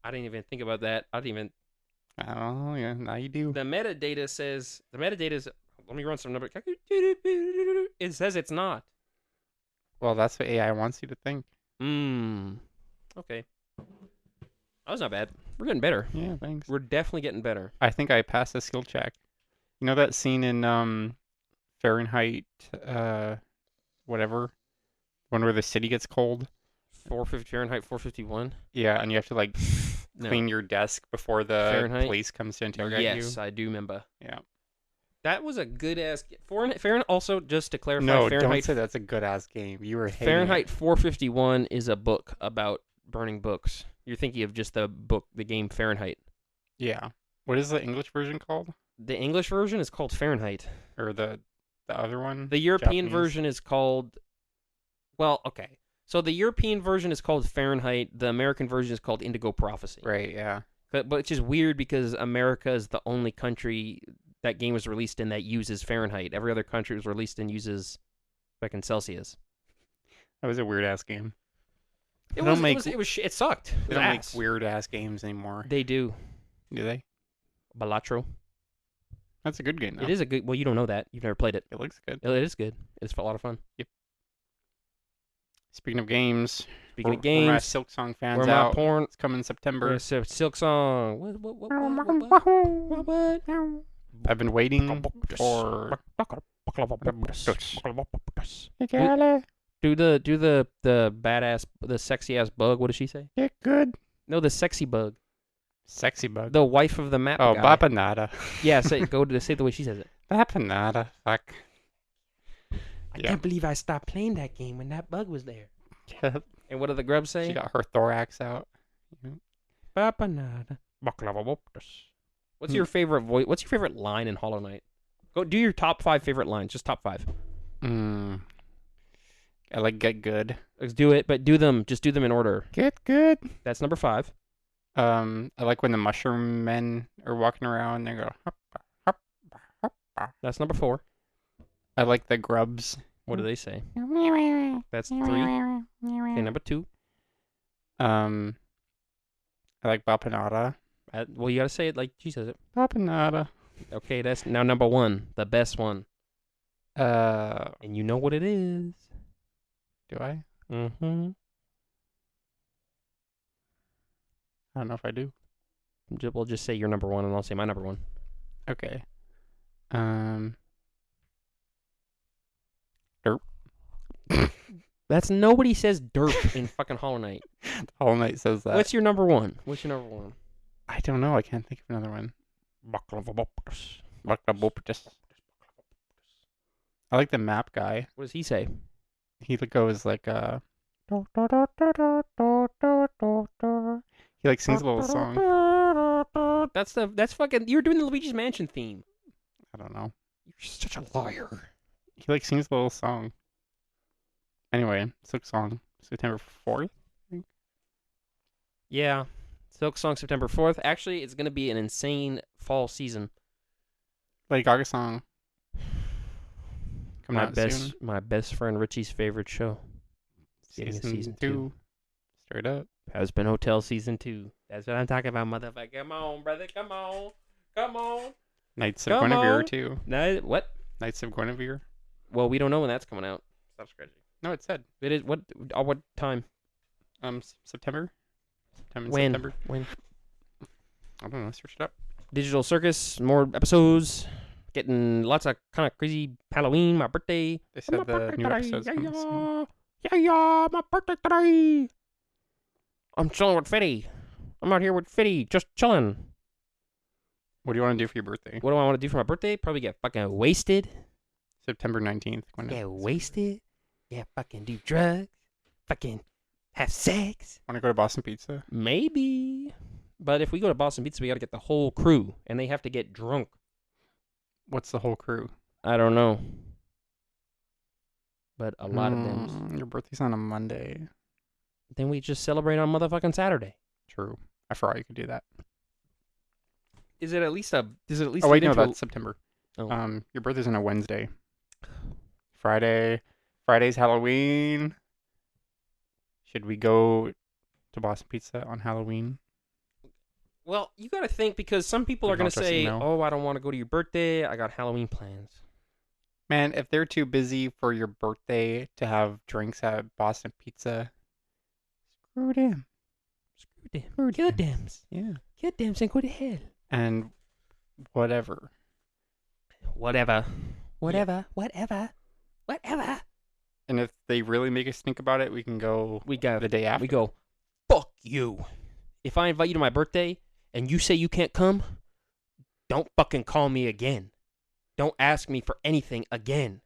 I didn't even think about that. Oh, yeah, now you do. The metadata is, let me run some numbers. It says it's not. Well, that's what AI wants you to think. Okay. That was not bad. We're getting better. Yeah, thanks. We're definitely getting better. I think I passed the skill check. You know that scene in Fahrenheit, whatever, one where the city gets cold? Fahrenheit 451? Yeah, and you have to like clean your desk before the police comes to interrogate you. Yes, I do remember. Yeah. That was a good ass Fahrenheit. Also, just to clarify, no, Fahrenheit, don't say that's a good ass game. You were hating Fahrenheit it. 451 is a book about burning books. You're thinking of just the game Fahrenheit. Yeah. What is the English version called? The English version is called Fahrenheit. Or the other one? The European Japanese? version is called... Well, okay. So the European version is called Fahrenheit. The American version is called Indigo Prophecy. Right, yeah. But which is weird because America is the only country that game was released in that uses Fahrenheit. Every other country was released in uses fucking Celsius. That was a weird ass game. It sucked. They don't make weird ass games anymore. They do. Do they? Balatro. That's a good game, though. It is a good... Well, you don't know that. You've never played it. It looks good. It is good. It's a lot of fun. Yep. Speaking of games, Speaking of where my games, Silk Song fans where my out. porn. It's coming in September. Silk Song. What? I've been waiting for. Do the badass, the sexy ass bug. What does she say? Get good. No, the sexy bug. Sexy bug. The wife of the map Oh, guy. Bapanada. Yeah, say the way she says it. Bapanada. Fuck. I can't believe I stopped playing that game when that bug was there. And what do the grubs say? She got her thorax out. Bapanada. What's your favorite voice? What's your favorite line in Hollow Knight? Go do your top 5 favorite lines. Just top 5. I like get good. Let's do it, but do them. Just do them in order. Get good. That's number 5. I like when the mushroom men are walking around. They go. Hop, hop, hop, hop. That's number 4. I like the grubs. What do they say? That's 3. Okay, number 2. I like Bapanada. Well, you gotta say it like she says it. Bapanada. Okay, that's now number 1, the best one. And you know what it is. Do I? Mm-hmm. I don't know if I do. We'll just say your number 1, and I'll say my number 1. Okay. That's nobody says derp in fucking Hollow Knight. Hollow Knight says that. What's your number 1? I don't know. I can't think of another one. I like the map guy. What does he say? He goes like He like sings a little song. That's fucking. You're doing the Luigi's Mansion theme. I don't know. You're such a liar. He like sings a little song. Anyway, Silk Song, September 4th. I think. Yeah, Silk Song September 4th. Actually, it's gonna be an insane fall season. Lady Gaga song. Coming out soon. My best friend Richie's favorite show. Season 2. Straight up. Husband Hotel season 2. That's what I'm talking about, motherfucker. Come on, brother. Come on. Knights of Guinevere too. What? Knights of Guinevere. Well, we don't know when that's coming out. Stop scratching. No, it said. It is what time? September. When? September. When? I don't know. Search it up. Digital Circus, more episodes. Getting lots of kind of crazy Halloween, my birthday. They said the new episode's coming soon. Yeah, my birthday today. I'm chilling with Fitty. I'm out here with Fitty, just chilling. What do you want to do for your birthday? What do I want to do for my birthday? Probably get fucking wasted. September 19th. Get wasted. Yeah, fucking do drugs. Fucking have sex. Want to go to Boston Pizza? Maybe. But if we go to Boston Pizza, we got to get the whole crew, and they have to get drunk. What's the whole crew? I don't know. But a lot of them. Your birthday's on a Monday. Then we just celebrate on motherfucking Saturday. True. I forgot you could do that. Is it at least Oh wait, no, that's September. Oh. Your birthday's on a Wednesday. Friday's Halloween. Should we go to Boston Pizza on Halloween? Well, you got to think, because some people are going to say, oh, I don't want to go to your birthday. I got Halloween plans. Man, if they're too busy for your birthday to have drinks at Boston Pizza, screw them. Kill them. Yeah. Kill them and go to hell. And whatever. And if they really make us think about it, we can go the day after. We go, fuck you. If I invite you to my birthday and you say you can't come, don't fucking call me again. Don't ask me for anything again.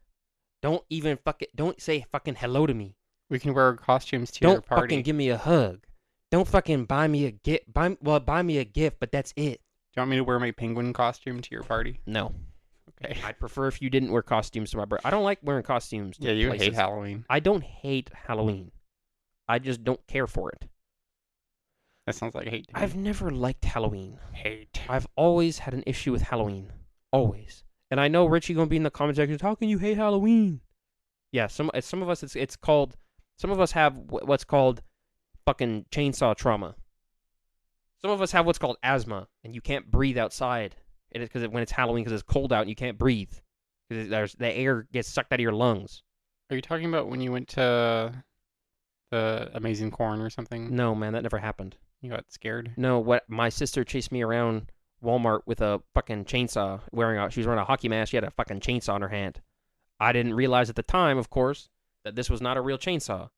Don't say fucking hello to me. We can wear our costumes to your party. Don't fucking give me a hug. Don't fucking buy me a gift. Buy me a gift, but that's it. Do you want me to wear my penguin costume to your party? No. Okay. I'd prefer if you didn't wear costumes to my birthday. I don't like wearing costumes. Yeah, you hate Halloween. I don't hate Halloween. I just don't care for it. That sounds like hate to me. I've never liked Halloween. Hate. I've always had an issue with Halloween. Always. And I know Richie gonna be in the comment section. How can you hate Halloween? Yeah, some of us it's called. Some of us have what's called fucking chainsaw trauma. Some of us have what's called asthma, and you can't breathe outside. It is because when it's Halloween, because it's cold out and you can't breathe, because the air gets sucked out of your lungs. Are you talking about when you went to The amazing corn or something? No, man, that never happened. You got scared? No, what my sister chased me around Walmart with a fucking chainsaw, she was wearing a hockey mask. She had a fucking chainsaw in her hand. I didn't realize at the time, of course, that this was not a real chainsaw.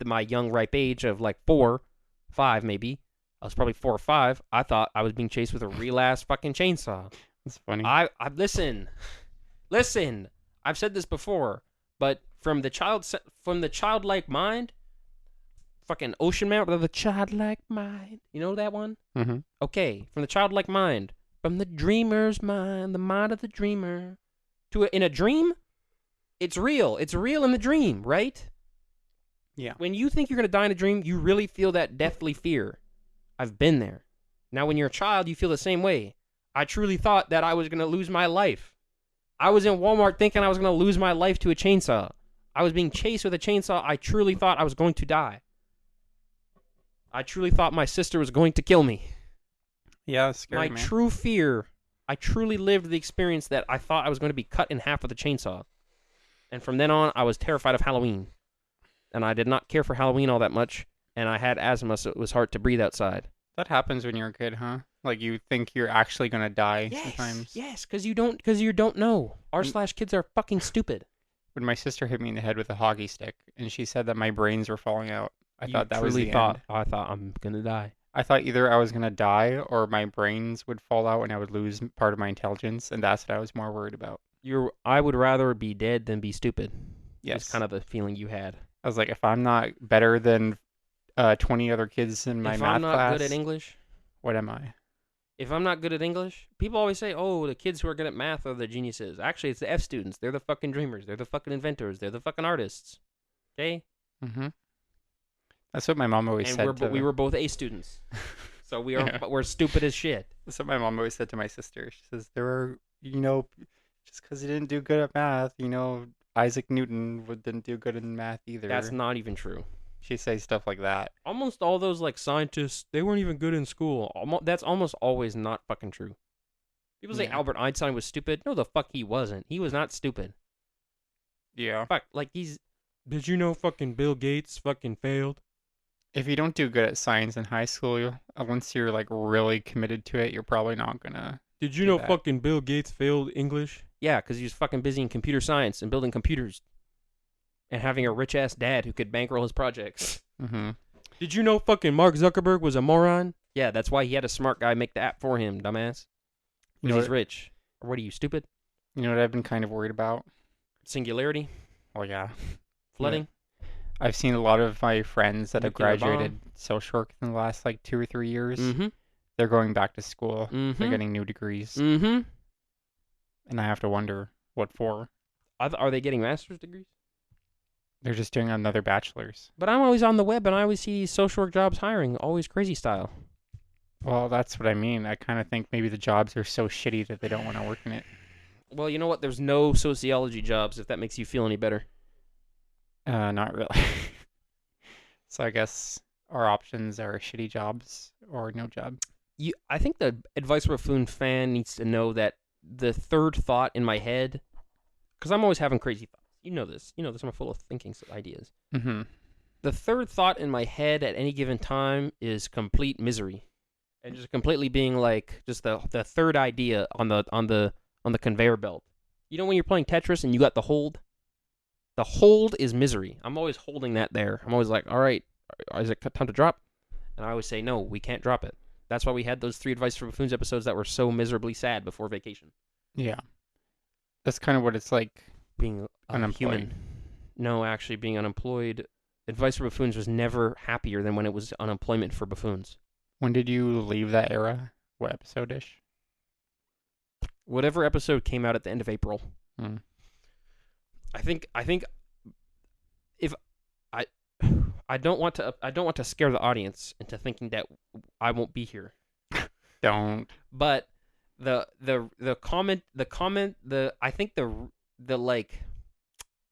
My young ripe age of like 4, 5 maybe, I was probably 4 or 5. I thought I was being chased with a real ass fucking chainsaw. That's funny. I listen. I've said this before, but from the childlike mind, fucking Ocean Man, the childlike mind. You know that one? Mm-hmm. Okay, from the childlike mind, from the dreamer's mind, the mind of the dreamer, in a dream, it's real. It's real in the dream, right? Yeah. When you think you're gonna die in a dream, you really feel that deathly fear. I've been there. Now, when you're a child, you feel the same way. I truly thought that I was gonna lose my life. I was in Walmart thinking I was gonna lose my life to a chainsaw. I was being chased with a chainsaw. I truly thought I was going to die. I truly thought my sister was going to kill me. Yeah, it's scary, My man. true fear, I truly lived the experience that I thought I was going to be cut in half with a chainsaw. And from then on, I was terrified of Halloween. And I did not care for Halloween all that much. And I had asthma, so it was hard to breathe outside. That happens when you're a kid, huh? Like you think you're actually gonna die sometimes. Yes, because you don't know. R/kids are fucking stupid. When my sister hit me in the head with a hockey stick, and she said that my brains were falling out, I You thought that was truly the thought, end. I thought I'm gonna die. I thought either I was gonna die or my brains would fall out and I would lose part of my intelligence, and that's what I was more worried about. I would rather be dead than be stupid. Yes. Is kind of the feeling you had. I was like, if I'm not better than 20 other kids in my If math I'm not class, good at English, what am I? if I'm not good at English, people always say, "Oh, the kids who are good at math are the geniuses." Actually, it's the F students. They're the fucking dreamers. They're the fucking inventors. They're the fucking artists. Okay? Mm-hmm. That's what my mom always And said. we were both A students, so Yeah. we're stupid as shit. That's what my mom always said to my sister. She says, there are, just because he didn't do good at math, Isaac Newton didn't do good in math either. That's not even true. She'd say stuff like that. Almost all those like scientists, they weren't even good in school. That's almost always not fucking true. People say Yeah. Albert Einstein was stupid. No, the fuck he wasn't. He was not stupid. Yeah. Fuck, like he's. Did you know fucking Bill Gates fucking failed? If you don't do good at science in high school, once you're like really committed to it, you're probably not gonna. Did you do know that. fucking Bill Gates failed English? Yeah, because he was fucking busy in computer science and building computers. And having a rich ass dad who could bankroll his projects. Mm-hmm. Did you know fucking Mark Zuckerberg was a moron? Yeah, that's why he had a smart guy make the app for him, dumbass. You Because know he's what, rich. Or what are you, stupid? you know what I've been kind of worried about? Singularity? Oh yeah. Flooding? I've seen a lot of my friends that have Nuclear bomb. graduated social work in the last like 2 or 3 years. Mm-hmm. They're going back to school. Mm-hmm. They're getting new degrees. Mm-hmm. And I have to wonder what for. Are they getting master's degrees? They're just doing another bachelor's. But I'm always on the web and I always see social work jobs hiring, always crazy style. Well, that's what I mean. I kind of think maybe the jobs are so shitty that they don't want to work in it. Well, you know what? There's no sociology jobs, if that makes you feel any better. Not really. So I guess our options are shitty jobs or no job. I think the Advice Buffoon fan needs to know that the third thought in my head, because I'm always having crazy thoughts. You know this. I'm full of thinking ideas. Mm-hmm. The third thought in my head at any given time is complete misery, and just completely being like just the third idea on the conveyor belt. You know when you're playing Tetris and you got the hold. The hold is misery. I'm always holding that there. I'm always like, all right, is it time to drop? And I always say, no, we can't drop it. That's why we had those 3 Advice for Buffoons episodes that were so miserably sad before vacation. Yeah. That's kind of what it's like. Being Unemployed. human. No, actually, being unemployed. Advice for Buffoons was never happier than when it was unemployment for buffoons. When did you leave that era? What episode-ish? Whatever episode came out at the end of April. Hmm. I think if I don't want to scare the audience into thinking that I won't be here. Don't. But the I think the like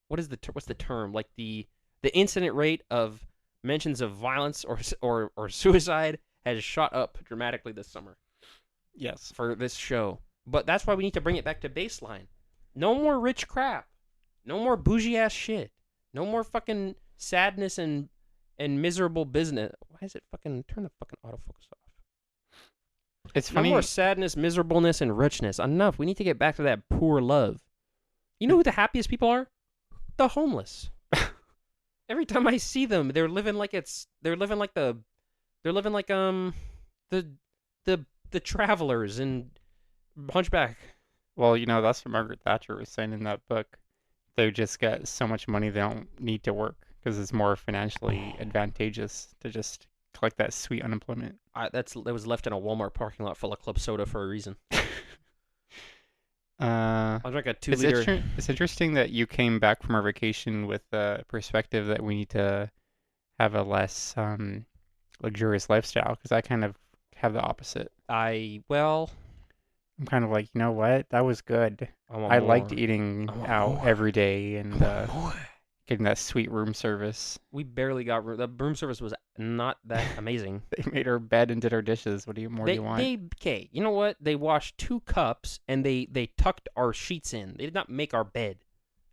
what's the term, like the incident rate of mentions of violence or suicide has shot up dramatically this summer Yes. for this show. But that's why we need to bring it back to baseline. No more rich crap. No more bougie ass shit. No more fucking sadness and miserable business. Why is it fucking turn the fucking autofocus off? It's No more funny. sadness, miserableness, and richness. Enough. We need to get back to that poor love. You know who the happiest people are? The homeless. Every time I see them, they're living like the the travelers and Hunchback. Well, that's what Margaret Thatcher was saying in that book. They just get so much money they don't need to work because it's more financially advantageous to just collect that sweet unemployment. That was left in a Walmart parking lot full of club soda for a reason. Uh, I'll drink a it's 2-liter. it's interesting that you came back from our vacation with the perspective that we need to have a less luxurious lifestyle because I kind of have the opposite. Well, I'm kind of like, you know what? That was good. I want I more. liked eating I want out more. every day and More. getting that sweet room service. We barely got room. The room service was not that amazing. They made our bed and did our dishes. What do you more do you want? Okay, you know what? They washed 2 cups and they tucked our sheets in. They did not make our bed.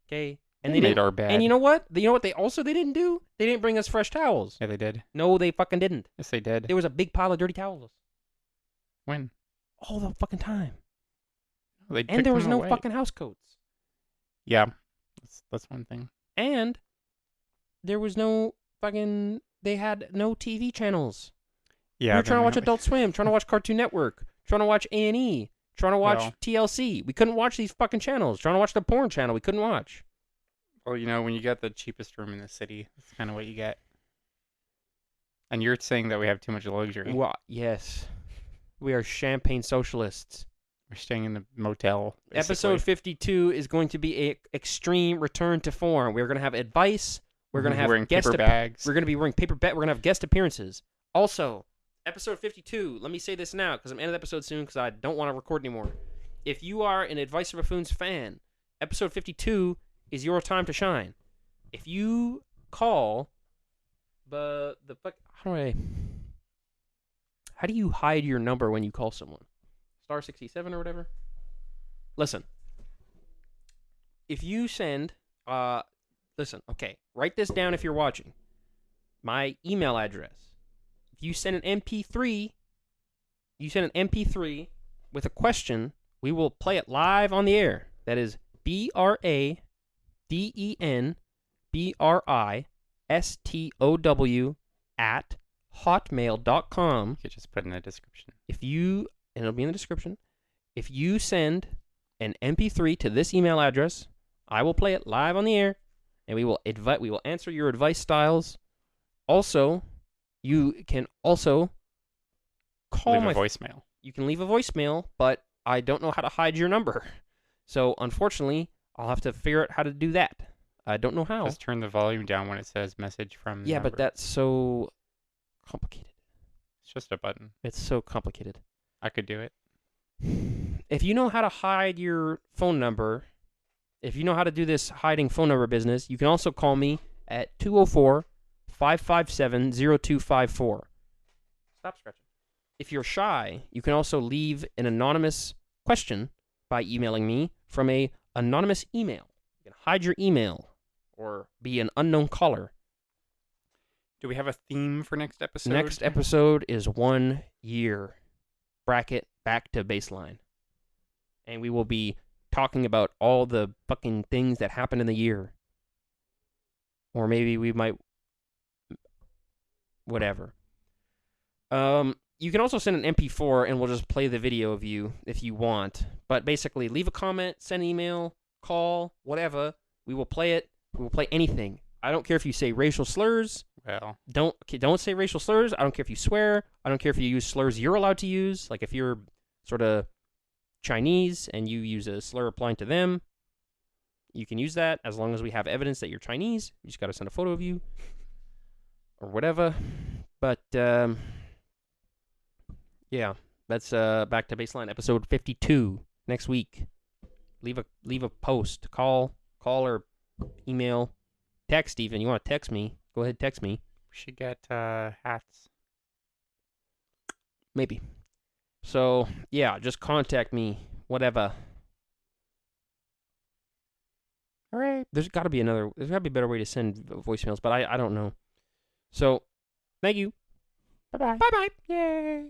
Okay? And They they made didn't. our bed. And you know what? They didn't do? They didn't bring us fresh towels. Yeah, they did. No, they fucking didn't. Yes, they did. There was a big pile of dirty towels When? all the fucking time. They And took there was them no away. fucking house coats. Yeah, that's one thing. And there was no fucking. They had no TV channels. Yeah, We were trying to watch then Adult Swim, trying to watch Cartoon Network, trying to watch A&E, trying to watch Well- TLC. We couldn't watch these fucking channels. Trying to watch the porn channel. We couldn't watch. Well, when you get the cheapest room in the city, that's kind of what you get. And you're saying that we have too much luxury. Well, yes. We are champagne socialists. We're staying in the motel. Episode basically. 52 is going to be a extreme return to form. We're going to have advice. We're going to have wearing guest paper bags. We're going to be wearing paper bag. We're going to have guest appearances. Also, episode 52, let me say this now because I'm ending the episode soon because I don't want to record anymore. If you are an Advice for Buffoons fan, episode 52 is your time to shine. If you call how do you hide your number when you call someone? Star 67 or whatever? Listen. If you send okay, write this down if you're watching. My email address. If you send an MP3, with a question, we will play it live on the air. That is BRADENBRISTOW@hotmail.com. You could just put in the description. And it'll be in the description. If you send an MP3 to this email address, I will play it live on the air, and we will answer your advice styles. Also, you can also call Leave a voicemail. You can leave a voicemail, but I don't know how to hide your number. So, unfortunately, I'll have to figure out how to do that. I don't know how. Just turn the volume down when it says message from. Yeah, number. but that's so complicated. It's just a button. It's so complicated. I could do it. If you know how to hide your phone number, if you know how to do this hiding phone number business, you can also call me at 204-557-0254. Stop scratching. If you're shy, you can also leave an anonymous question by emailing me from a anonymous email. You can hide your email or be an unknown caller. Do we have a theme for next episode? Next episode is 1 year. Bracket back to baseline. And we will be talking about all the fucking things that happened in the year. Or maybe we might... Whatever. You can also send an MP4 and we'll just play the video of you if you want. But basically, leave a comment, send an email, call, whatever. We will play it. We will play anything. I don't care if you say racial slurs. Well, Don't say racial slurs. I don't care if you swear. I don't care if you use slurs you're allowed to use. Like if you're sort of Chinese and you use a slur applying to them, you can use that as long as we have evidence that you're Chinese. You just got to send a photo of you or whatever. But yeah, that's back to baseline episode 52 next week. Leave a post, call or email, text even. You want to text me? Go ahead, text me. we should get hats. Maybe. So, yeah, just contact me. Whatever. All right. There's got to be another. There's got to be a better way to send voicemails, but I don't know. So, thank you. Bye bye. Bye bye. Yay.